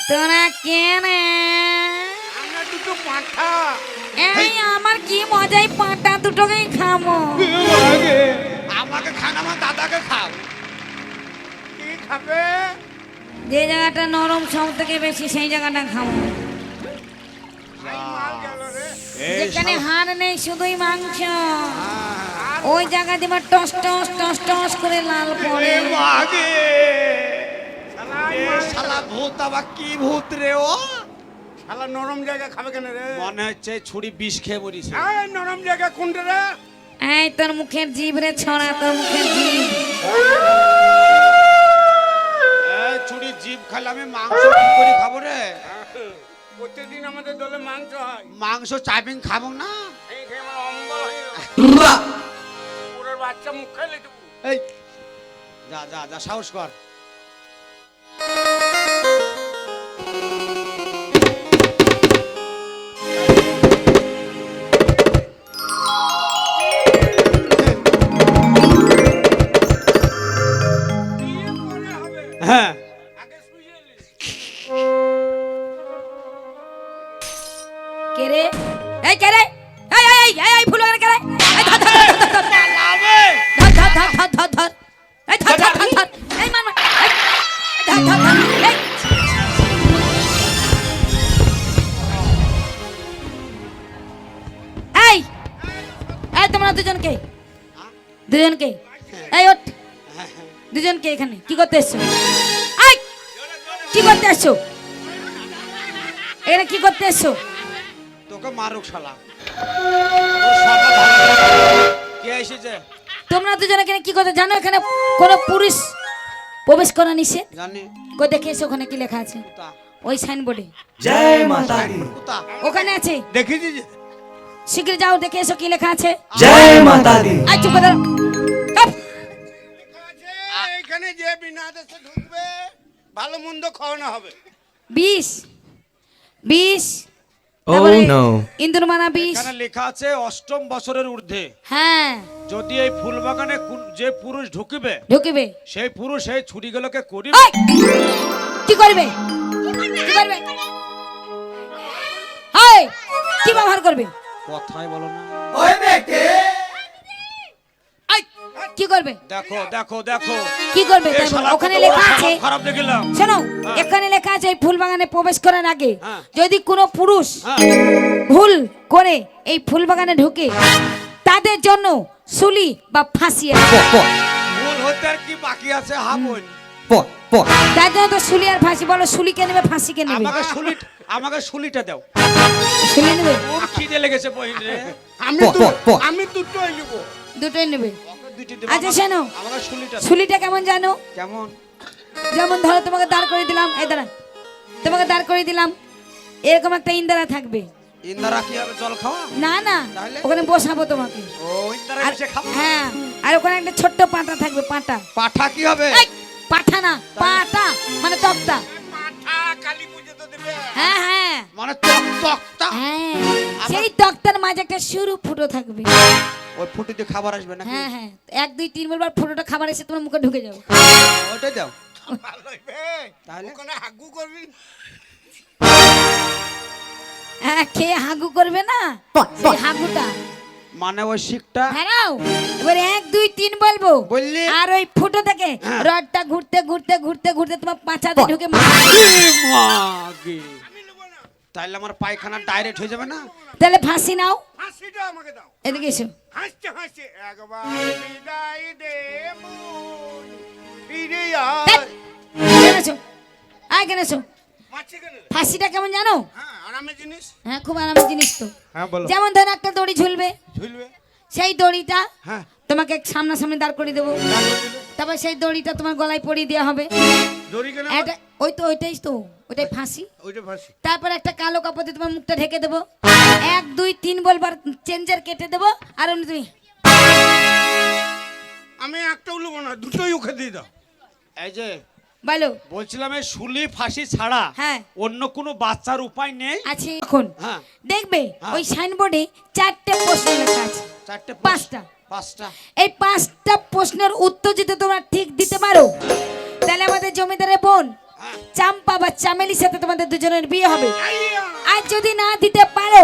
তোরা কেনে আমার কি মজাই পাটা দুটোকেই খামো। আমাকে খান, আমার দাদাকে খাও। কি খাবে? যে জায়গাটা নরম সব থেকে বেশি সেই জায়গাটা খামো। যেখানে হাড় নেই শুধুই মাংস, ওই জায়গা দিবা টস টস টস টস করে লাল পড়ে। শালা ভূত আবার কি ভূত রে ও? শালা নরম জায়গা খাবে কেন রে? মনে হচ্ছে ছুরি বিষ খেয়ে মরিছে। এই নরম জায়গা কোনটা রে? এই তোর মুখের জিভ রে ছড়া, তোর মুখের জিভ। এই ছুরি জিভ খাইলে আমি মাংস কি করে খাবো রে? প্রতিদিন আমাদের দলে মাংস হয়। মাংস চাইপিং খাবো না। এই খেয়ে আমার অম্বল হয়ে গেল। পুরো বাচ্চা মুখ খাইলে দেবো। এই যা যা যা সাহস কর। হ্যাঁ কে রে? এই কে রে? এই এই এই এই ফুল কে রে? এই ধর ধর ধর ধর লাভে ধর ধর ধর ধর ধর এই ধর ধর ধর ধর এই মান এই ধর ধর ধর এই এই তোমরা দুজনকে দুজনকে এই ওঠ দুজনকে এখানে কি করতে এসছো? এই কি করতে এসছো? এখানে কি করতে এসছো? তোকে মারুক শালা। তোর সব ভালো কে এসেছে? তোমরা দুজন এখানে কি করতে জানো? এখানে কোন পুরুষ প্রবেশ করা নিষেধ। জানি। কই দেখে এসো ওখানে কি লেখা আছে? কুতা ওই সাইনবোর্ডে জয় মাতা দি। কুতা ওখানে আছে। দেখিছি। শীঘ্র যাও দেখে এসো কি লেখা আছে। জয় মাতা দি। আই চুপ করো। এখানে যে বিনা আদেশে ঢুকবে ভালো মন্দ খাওয়ানো হবে। 20 20 Oh no. ইন্দুরমানা 20। এখানে লেখা আছে অষ্টম বছরের ঊর্ধ্বে হ্যাঁ যদি এই ফুল বাগানে যে পুরুষ ঢুকিবে ঢুকিবে। সেই পুরুষ এই ছুরিগুলোকে করিবে। ওই! কি করবে? কি করবে? হাই কি ব্যবহার করবে? কথাই বলো না। ওই দেখতে আই কি করবে? দেখো দেখো দেখো কি করবে এই তাই বলো। শালা ওখানে কত লেখা বড় আছে। খারাপ দেখিলাম। শোনো এখানে লেখা আছে এই ফুল বাগানে প্রবেশ করার আগে হ্যাঁ। যদি কোনো পুরুষ হ্যাঁ ভুল করে এই ফুল বাগানে ঢুকে তাদের জন্য সুলি বা ফাঁসি আছে। ভুল হতে আর কি বাকি আছে হামুন। তার জন্য তো সুলি আর ফাঁসি। বলো সুলি কে নেবে ফাঁসি কে নেবে? আমাকে সুলিটা দাও। সুলি নেবে? খুব খিদে লেগেছে বহিন রে। আমি দুটোই নেব। দুটোই নেবে। ওকে দুটি দেব। আচ্ছা শোনো আমাকে সুলিটা দাও। সুলিটা কেমন জানো? কেমন? যেমন ধরো তোমাকে দাঁড় করে দিলাম, এই দাঁড়া তোমাকে দাঁড় করে দিলাম, এরকম একটা ইন্দারা থাকবে। ইন্দারা কি হবে জল খাওয়া? না না তাহলে? ওখানে বসাবো তোমাকে। ও ইন্দারা আর এসে খাবো। হ্যাঁ আর ওখানে একটা ছোট্ট পাটা থাকবে। পাটা পাঠা কি হবে? এই, পাঠা না পাটা মানে তক্তা। পাঠা কালী পূজা তো দেবে। হ্যাঁ হ্যাঁ মানে তক্তা। হ্যাঁ সেই তক্তার মাঝে একটা সরু ফুটো থাকবে। ওই ফুটিতে খাবার আসবে নাকি? হ্যাঁ হ্যাঁ 1 2 3 বলবার ফুটোটা খাবার এসে তোমার মুখে ঢুকে যাবে। ওটাই দাও। ভালো হইবে। তাহলে ওখানে হাগু করবি। হ্যাঁ খেয়ে হাগু করবে না সেই হাগুটা মানে ওই শিকটা হ্যাঁ। এবার 1 2 3 বলবো বললি? আর ওই ফুটো থেকে হ্যাঁ। রডটা ঘুরতে ঘুরতে ঘুরতে ঘুরতে তোমার পাছাতে ঢুকে মাগে। তাইলে আমার পায়খানা ডাইরেক্ট হয়ে যাবে না? তাহলে ফাঁসি নাও। ফাঁসিটা আমাকে দাও। এদিকে এসো। হাসতে হাসতে একবার বিদায় দে মন ফিরে ধ্যাৎ, আয়। এখানে এসো এখানে এসো। মাছি কেন? ফাঁসিটা কেমন জানো? হ্যাঁ আরামের জিনিস। হ্যাঁ খুব আরামের জিনিস তো। হ্যাঁ বলো। যেমন ধরো একটা দড়ি ঝুলবে, ঝুলবে। সেই দড়িটা হ্যাঁ তোমাকে সামনাসামনি দাঁড় করে দেবো। তারপর সেই দড়িটা তোমার গলায় পরিয়ে দেওয়া হবে। দড়ি কেন? ওইটাই তো ওইটাই ফাঁসি। ওইটা ফাঁসি। তারপর একটা কালো কাপড় দিয়ে তোমার মুখটা ঢেকে দেবো। 1 2 3 বলবার চেঞ্জার কেটে দেবো আর এমনি তুমি আমি একটাও নেবো না, দুটোই ওকে দিয়ে দাও। এই যে বলো। বলছিলাম এই শুলি ফাঁসি ছাড়া হ্যাঁ অন্য কোনো বাচ্চার উপায় নেই? আছে এখন হ্যাঁ দেখবে হ্যাঁ। ওই সাইনবোর্ডে 4টে প্রশ্ন লেখা আছে। চারটে 5টা পাঁচটা। এই 5টা প্রশ্নের উত্তর যদি তোমরা ঠিক দিতে পারো তাহলে আমাদের জমিদারের বোন চাম্পা বা চামেলির সাথে তোমাদের দুজনের বিয়ে হবে। আর যদি না দিতে পারো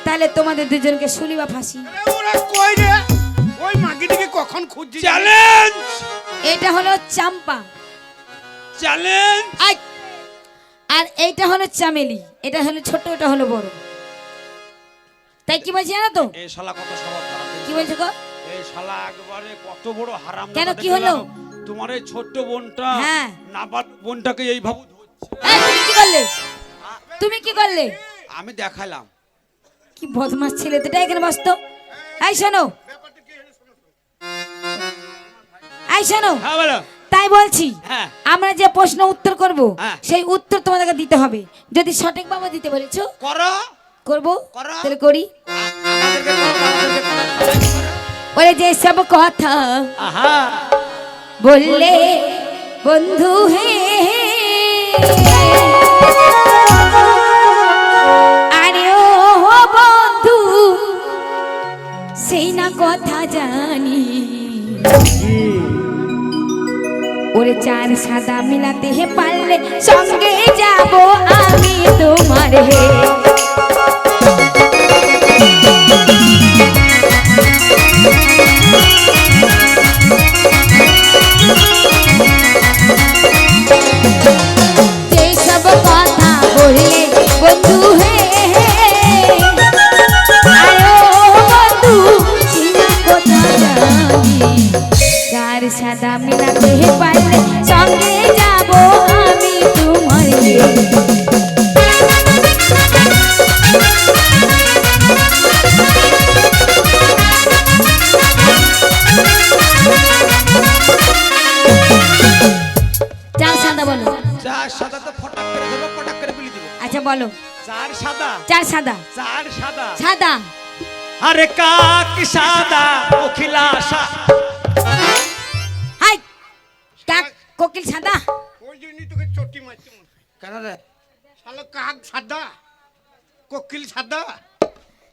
তাহলে তোমাদের দুজনকে শুলি বা ফাঁসি। ওরা কই রে? ওই মাগিটিকে কখন খুঁজছি? চ্যালেঞ্জ! এটা হলো চাম্পা, চ্যালেঞ্জ! আর এইটা হলো চামেলি। এটা হলো ছোট, এটা হলো বড়। তাই কি বলছি জানো তো? এই শালা কত স্বভাব খারাপ। কি বলছো গো? এই শালা একবারে কত বড় হারাম। কেন, কি হলো? তোমার এই ছোট্ট বোনটা হ্যাঁ। নাবালক বোনটাকে এই ভাবে ধরছে। তুমি কি করলে? তুমি কি করলে? আমি দেখালাম। কি বদমাস ছেলে দুটা, এখানে বসতো। এই শোনো, এই শোনো, হ্যাঁ বলো। তাই বলছি হ্যাঁ। আমরা যে প্রশ্ন উত্তর করব হ্যাঁ। সেই উত্তর তোমাদেরকে দিতে হবে। যদি সঠিক ভাবে দিতে পেরেছো করো। করবো, করো। তাহলে করি। আমাদেরকে করো, আমাদেরকে করো। ওরে যে সব কথা আহা বললে বন্ধু হে, আরে ও বন্ধু সেই না কথা জানি। ওরে চার সাদা মিলাতে হে পারলে সঙ্গে যাব আমি তোমার হে। যেসব কথা বললে বন্ধু হে, আরে ও বন্ধু সীমা কথা জানি। চার সাদা মিলাতে পারলে সঙ্গে যাব আমি তোমার হে। চার সাদা বলো। চার সাদা তো ফটাক করে দেবো, ফটাক করে বলে দেবো। আচ্ছা বলো। চার সাদা, চার সাদা, চার সাদা। সাদা। আরে কাক সাদা, কোকিলা হাই, কাক কোকিল সাদা। ওই জন্যই তোকে চটি মারছি। কেন রে? শালা কাক সাদা, কোকিল সাদা।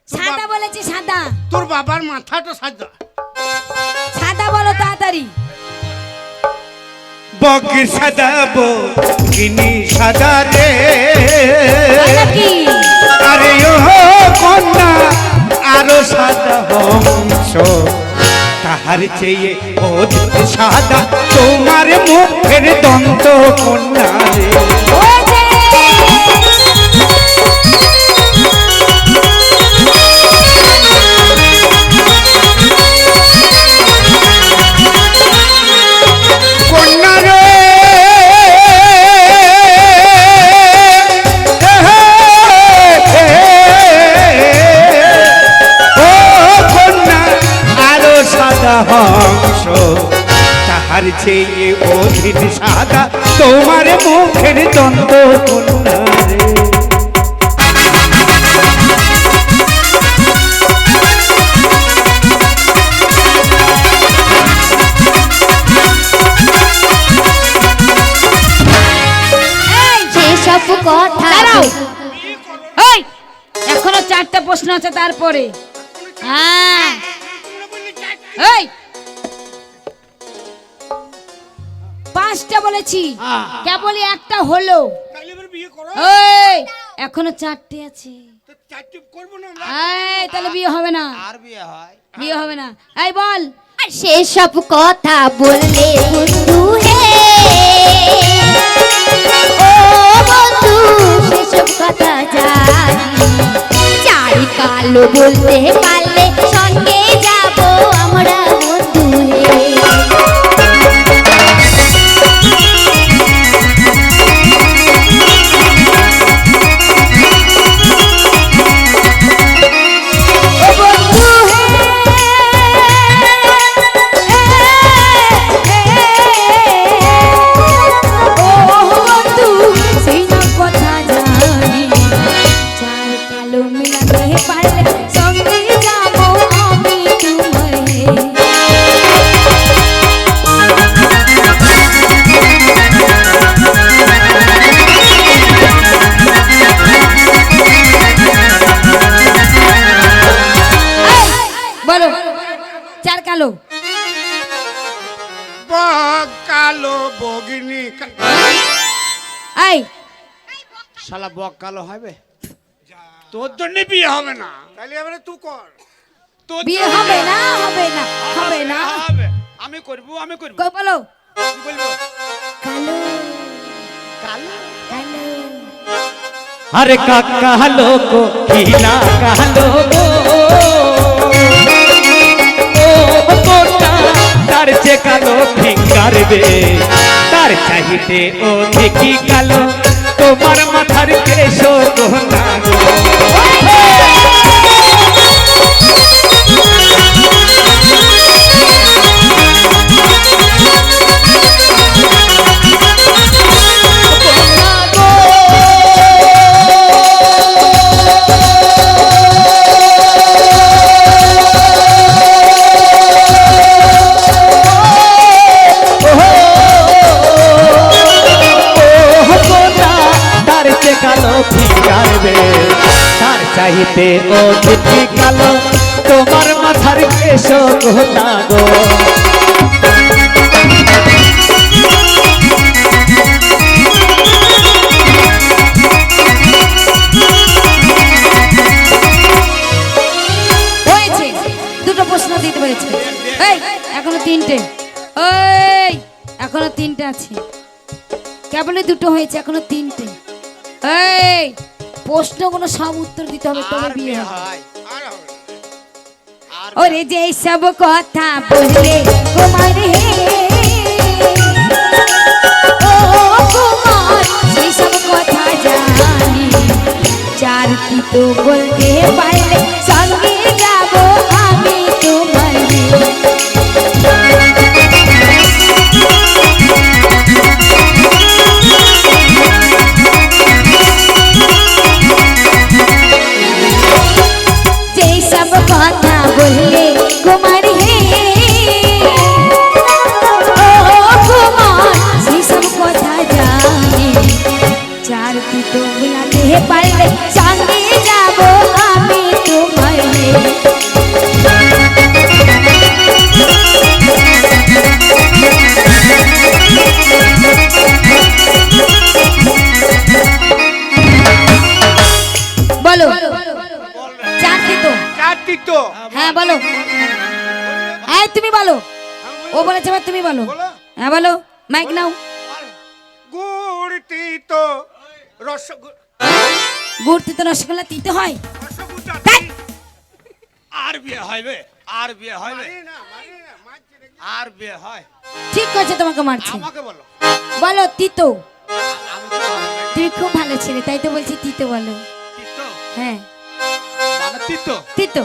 সাদা বলেছি, সাদা। তোর বাবার মাথাটা সাদা। সাদা বলো তাড়াতাড়ি। বগির সাদা বগিনি সাদা রে, বলো কি? আরে ও কন্যা আরো সাদা হংস, তাহার চেয়ে অধিক সাদা তোমার মুখের দন্ত কন্যা রে। ও যে কন্যা রে, ও কন্যা আরো সাদা হংস, তাহার চেয়ে অধিক সাদা তোমার মুখের দন্ত কন্যা রে। সেসব কথা দাঁড়াও। এই এখনো চারটা প্রশ্ন আছে তারপরে। হ্যাঁ এই পাঁচটা বলেছি, কেবলই একটা হলো। তাহলে এবার বিয়ে করো। এই এখনো চারটে আছে। তো চারটি করবো না আমরা। এই তাহলে বিয়ে হবে না, আর বিয়ে হয়? বিয়ে হবে না। এই বল। সেসব কথা বললে বন্ধু হে, ও বন্ধু সেসব কথা জানি। চাই কালো বলতে পারলে সঙ্গে যাব আমরা বন্ধু হে। ও বন্ধু ও বন্ধু সেই না কথা জানি। চার কালো মিলাতে পারলে সঙ্গে যাব আমি তোমার হে। বক কালো বগিনী এই শালা বক কালো হবে তোর জন্য বিয়ে হবে না তাহলে এবারে তুই কর তোর বিয়ে হবে না হবে না হবে না হবে আমি করব কই বলো কি বলবো কালো কালো কালো আরে কালো গো কিনা কালো গো ও কোটা তার যে কালো ফিঙ্গার বে তার চাহিতে ও দেখি কালো তোমার মাথার কেশ গো না গো কালো ফিঙ্গার বে তার চাহিতে ও দেখি কালো তোমার মাথার কেশ গো না গো হয়েছে দুটো প্রশ্ন দিতে পেরেছে এই এখনো তিনটে এই এখনো তিনটে আছে কেবলই দুটো হয়েছে এখনো তিনটে এই প্রশ্নগুলো সব উত্তর দিতে হবে তবে বিয়ে হবে হয় আর হবে না। আর ওরে যে সব কথা বললে কুমার হে ও কুমার সেই সব কথা জানি চার কি তো বলতে পারলে সঙ্গে যাব আমি তোমার যেই সব কথা বললে কুমার হে ও কুমার সেই সব কথা জানি চার কি তো বুলাতে পারলে সঙ্গে যাব আমি তোমার বলো চারটি তো চারটি তো হ্যাঁ বলো এই তুমি বলো ও বলেছে এবার তুমি বলো বলো। হ্যাঁ বলো মাইক নাও গুড় তিতো রসগোল্লা গুড় তিতো রসগোল্লা তিতে হয় রসগোল্লা ধ্যাৎ। আর বিয়ে হবে আর বিয়ে হবে আর বিয়ে হয় ঠিক আছে তোমাকে মারছি আমাকে বলো বলো তিতো আমি তো জানি না। তুমি খুব ভালো ছেলে তাই তো বলছি তিতো বলো তিতো হ্যাঁ মানে তিতো তিতো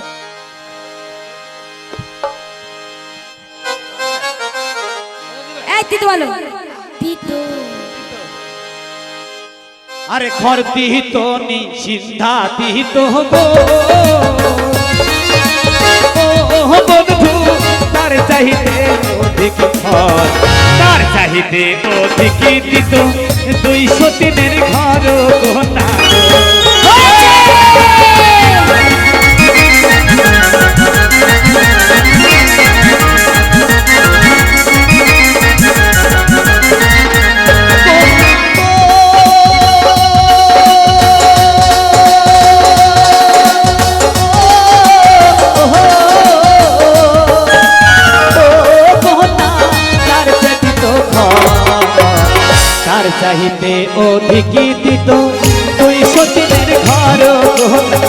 এই তিতো বলো তিতো আরে খর দিহিত নি সিন্ধা দিহিত গো ও বন্ধু তার চাহিতে অধিক ফল তার চাহিতে অধিক দিত 203 ঘর গো না তার চাহিতে অধিক দিত 203 ঘর গো না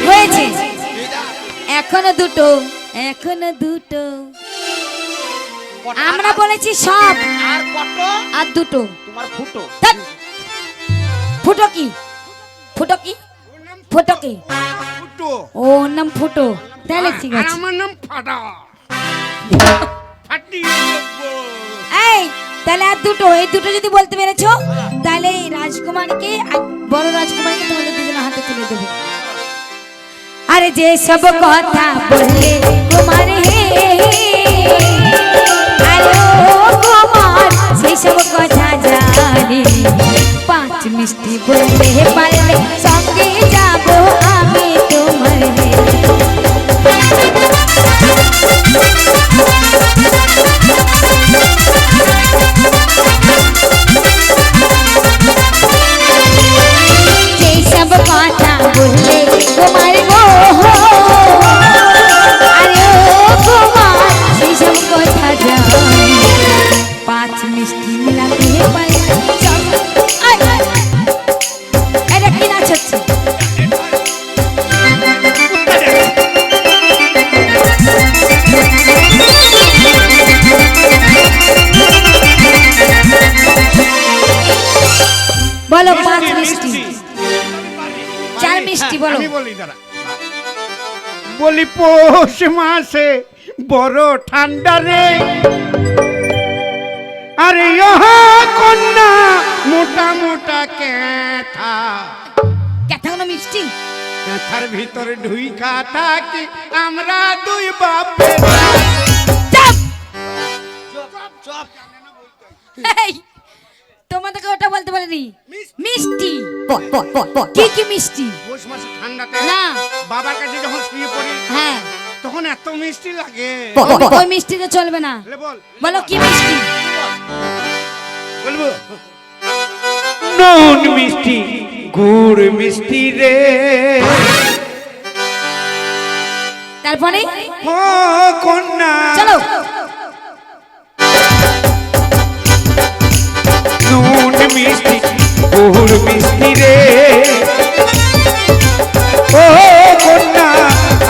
হয়েছে এখনো দুটো এখনো দুটো আমরা বলেছি সব আর কত আর দুটো তোমার ফুটো ধ্যাৎ। ফুটো কি ফুটো কি ফুটো কি ফুটো ও নাম ফুটো তাহলে ঠিক আর আছে আমার নাম ফাটা ফাটি এই তাহলে আর দুটো এই দুটো যদি বলতে পেরেছো তাহলে এই রাজকুমারকে আর বড় রাজকুমারকে তোমাদের দুজনের হাতে তুলে দেবো আরে যে সব কথা বললে কুমার হে আরে ও কুমার সেই সব কথা জানি পাঁচ মিষ্টি বলতে পারলে সঙ্গে যাব আমি তোমার সেই সব কথা বললে তোমার গো আরে ও তোমার সেই সব কথা জানি পাঁচ মিষ্টি মিলাতে পারলে এটা কি নাচ হচ্ছে বলো পাঁচ মিষ্টি চার মিষ্টি বলো আমি বলি দাঁড়া বলি পৌষ মাসে বড় ঠান্ডা রে আরে ইহা কন্যা মোটা মোটা ক্যাথা কেথাগুলো মিষ্টি ক্যাথার ভিতরে ঢুইকা থাকি আমরা দুই বাপে এই, তোমাদেরকে ওটা বলতে পারিনি মিষ্টি কি কি মিষ্টি পৌষ মাসে ঠান্ডাতে না বাবার কাছে যখন শুয়ে পড়ি হ্যাঁ তখন এত মিষ্টি লাগে ওই মিষ্টিতে চলবে না বলে বল বলো কি মিষ্টি বলবো নুন মিষ্টি গুড় মিষ্টি রে তারপরে ও কন্যা চলো নুন মিষ্টি গুড় মিষ্টি রে ও কন্যা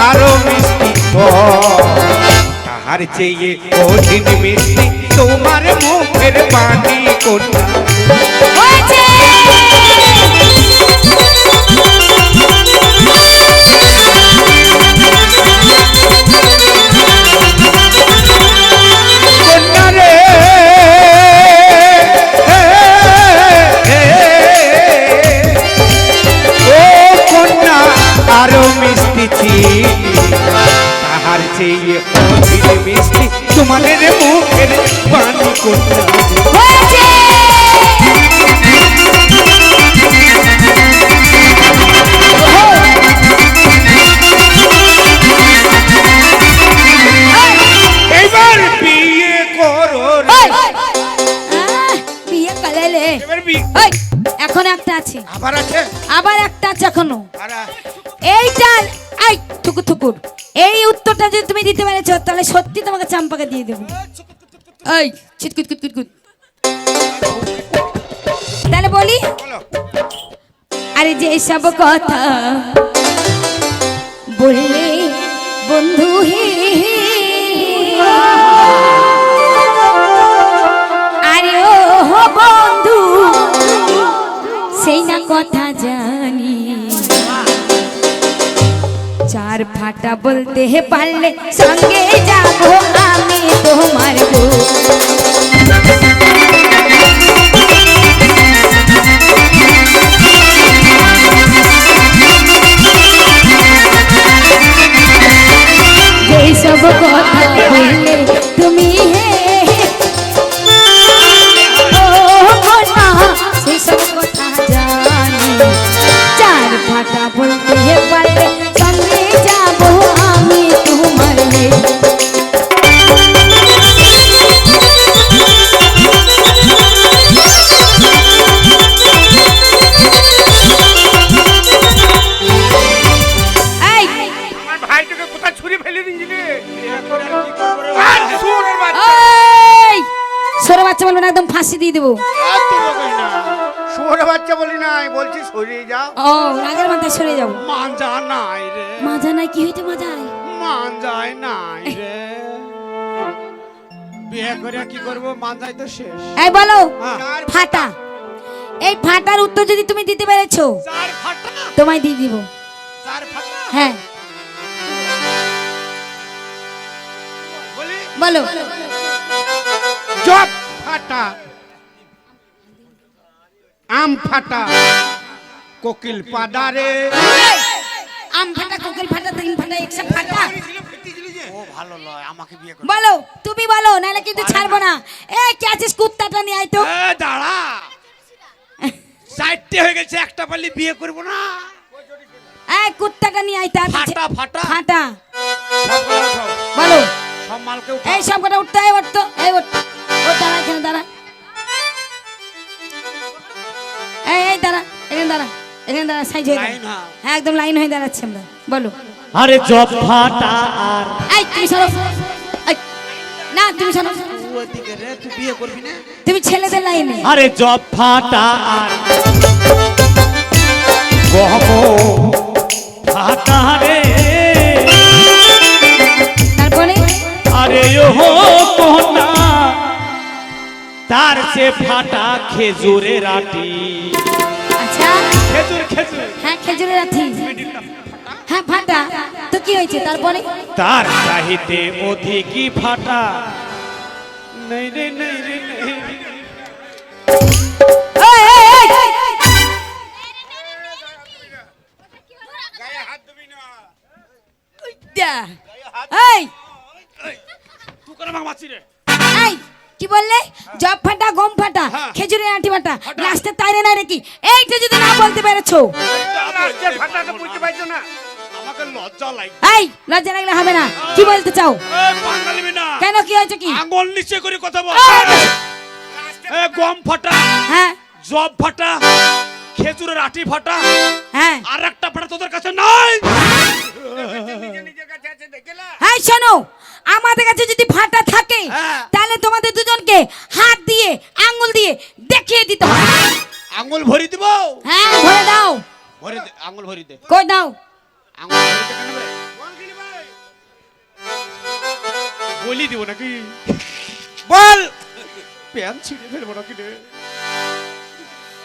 আরো মিষ্টি তাহার চেয়ে কঠিন মিষ্টি তোমার মুখের পানি কন্যা হয়েছে কন্যা রে ও কন্যা আরো মিষ্টি চিনি তাহার চেয়ে কঠিন মিষ্টি তোমাদের মুখের পানি কন্যা হয়েছে এবার বিয়ে করো রে। বিয়ে কালাইলে এবার বিয়ে ওই এখন একটা আছে আবার আছে আবার একটা আছে এখনো আরে এইটা এই থুকুর থুকুর এই উত্তরটা যদি তুমি দিতে পেরেছো তাহলে সত্যি তোমাকে চাম্পাকে দিয়ে দেবো এই চিটকুট কুট কুট কুট তাহলে বলি বলো আরে যে সব কথা বললে বন্ধু হে আরে ও বন্ধু সেই না কথা জানি চার ফাটা বলতে পারলে সঙ্গে যাব আমি তোমার গো যেই সব কথা বললে তুমি হে ও কন্যা সেই সব কথা জানি চার ফাটা বলতে পারলে সঙ্গে যাব আমি তোমার হে এই আমার ভাইটাকে কোথায় ছুরি ফেলে দিয়েছি রে আর শুয়োরের বাচ্চা এই সরে বাচ্চা বলবে না একদম ফাঁসি দিয়ে দেবো আর তুই বকিস না শুয়োরের বাচ্চা বলি নাই বলছি সরিয়ে যাও ও রাগের মাথায় সরে যাবো মাঞ্জা নাই রে মাজা নাই কি হইতে মাজায় মাঞ্জায় নাই রে বিয়ে করে কি করব মাঞ্জাই তো শেষ এই বলো হ্যাঁ। ফাটা এই ফাটার উত্তর যদি তুমি দিতে পেরেছো চার ফাটা তোমায় দিয়ে দিব চার ফাটা হ্যাঁ বলি বলো জব ফাটা আম ফাটা কোকিল পাদারে আম ফাটা কোকিল ফাটা তিন ফাটা একসাথে ফাটা ভালো লয়, আমাকে বিয়ে করে। বলো, তুমি বলো, নাহলে কিন্তু ছাড়বো না। এ কে আছিস, কুত্তাটা নিয়ে আয় তো। এ দাঁড়া, 4টে হয়ে গেছে, একটা পারলে বিয়ে করবো না। এই কুত্তাটা নিয়ে আয় তার ফাটা ফাটা ফাটা। সব কটা উঠাও, বলো, সব মালকে উঠাও। এই সব কটা উঠতে, উঠতো, এই উঠ, ও দাঁড়া, এখানে দাঁড়া, এই দাঁড়া, এখানে দাঁড়া, এখানে দাঁড়া, সাইজ হয়ে দাঁড়া। লাইন হ্যাঁ। হ্যাঁ, একদম লাইন হয়ে দাঁড়াচ্ছে আমরা। বলো, আরে জব ফাটা আর এই তুমি সরো, এই, না তুমি সরো, ওদিকে রে, তুই বিয়ে করবি না? তুমি ছেলেদের লাইনে। আরে জব ফাটা আর গহম ফাটা রে, তারপরে আরে ও কোনা তার সে ফাটা খেজুরের আটি। আচ্ছা, খেজুর খেজুর হ্যাঁ খেজুরের আঠি, হ্যাঁ ফাটা, তো কি হয়েছে তারপরে? তার চাহিতে অধিকই ফাটা। নেই রে নেই রে নেই। এই, এই, এই, গায়ে হাত দিবি না। দা, এই, তুই কেন আমাকে মারছিস রে? এই, কি বললে? জব ফাটা, গম ফাটা, হ্যাঁ। খেজুরের আঠি ফাটা, লাস্টে তাইরে না রে কি? এইটা যদি না বলতে পেরেছো, লাস্টের ফাটাটা বুঝতে পারছো না? আমাকে লজ্জা লাগে। এই লজ্জা লাগলে হবে না। কি বলতে চাও? এই বাঙালি না, কেন, কি হয়েছে কি? আঙ্গুল নিচে করে কথা বল। এই, এ গম ফাটা, হ্যাঁ জব ফাটা, খেজুরের আটি ফাটা, হ্যাঁ আর একটা ফাটা তোদের কাছে নাই। হ্যাঁ, শোনো, আমাদের কাছে যদি ফাটা থাকে হ্যাঁ। তাহলে তোমাদের দুজনকে হাত দিয়ে আঙ্গুল দিয়ে দেখিয়ে দিতে হবে। আঙ্গুল ভরি দিব? হ্যাঁ, ভরে দাও। ভরি দে, আঙ্গুল ভরি দে। কই দাও? আঙ্গুল ভরি দে কেন বে? বলি দিব নাকি? বল। প্যান ছিঁড়ে ফেলবো নাকি রে?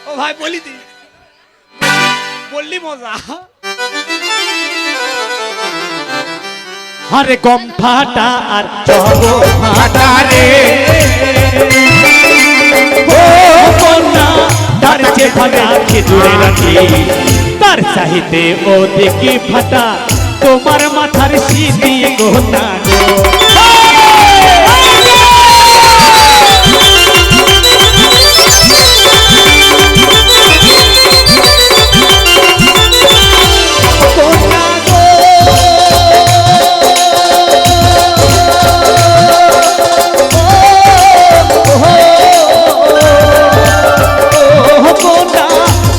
ও ভাই বলি দি, বললি মজা। আরে গম ফাটা আর জব ফাটা রে, ও কোনা তার যে ফাটা খেজুরের আটি। তার চাহিতে অধিকই ফাটা, তোমার মাথার সিঁড়ি গোনা গো। কোনা গো, ও কোনা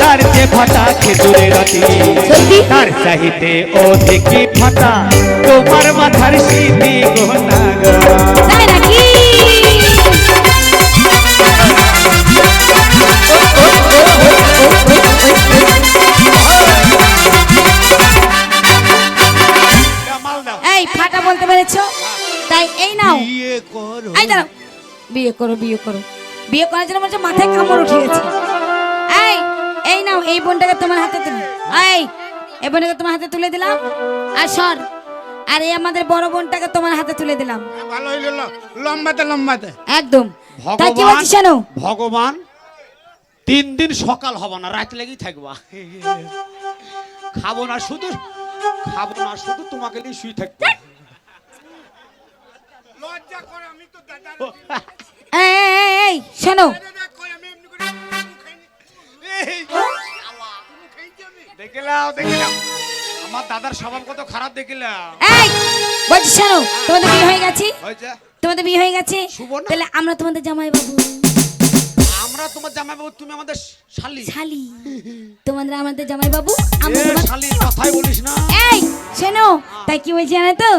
তার যে ফাটা খেজুরের আটি। তার চাহিতে অধিকই ফাটা, তোমার মাথার সিঁড়ি গোনা গো। তাই নাকি? মাল দাও। এই ফাটা বলতে পেরেছো? তাই এই নাও, বিয়ে করো। এই দাঁড়াও, বিয়ে করো, বিয়ে করো, বিয়ে করার জন্য বলছে মাথায় কামড় উঠে গেছে। এই নাও, এই বোনটাকে তোমার হাতে তুলে, এই বোনটাকে তোমার হাতে তুলে দিলাম। আর সর, আর এই আমাদের বড় বোনটাকে তোমার হাতে তুলে দিলাম। ভালো হইলো, লম্বাতে লম্বাতে। একদম। তাই কি ভগবান, বলছিস জানো? ভগবান 3 দিন সকাল হব না, রাত লেগেই থাকবা। খাবো না শুধু, খাবো না শুধু, তোমাকে নিয়ে শুয়ে থাকবো। লজ্জা করে, আমি তো দাদা এই শোনো, দেখিলাম দেখিলাম, আমার দাদার স্বভাব কত খারাপ দেখিলাম। এই বলছি শোনো, তোমাদের বিয়ে হয়ে গেছে, হয়েছে? তোমাদের বিয়ে হয়ে গেছে, শুভ না? তাহলে আমরা তোমাদের জামাই বাবু। আমরা তোমার জামাই বাবু, তুমি আমাদের শালি। শালি, তোমাদের আমাদের জামাই বাবু, আমরা এ তোমার। শালি, কথাই বলিস না। এই শোনো, তাই কি বলছি জানো তো?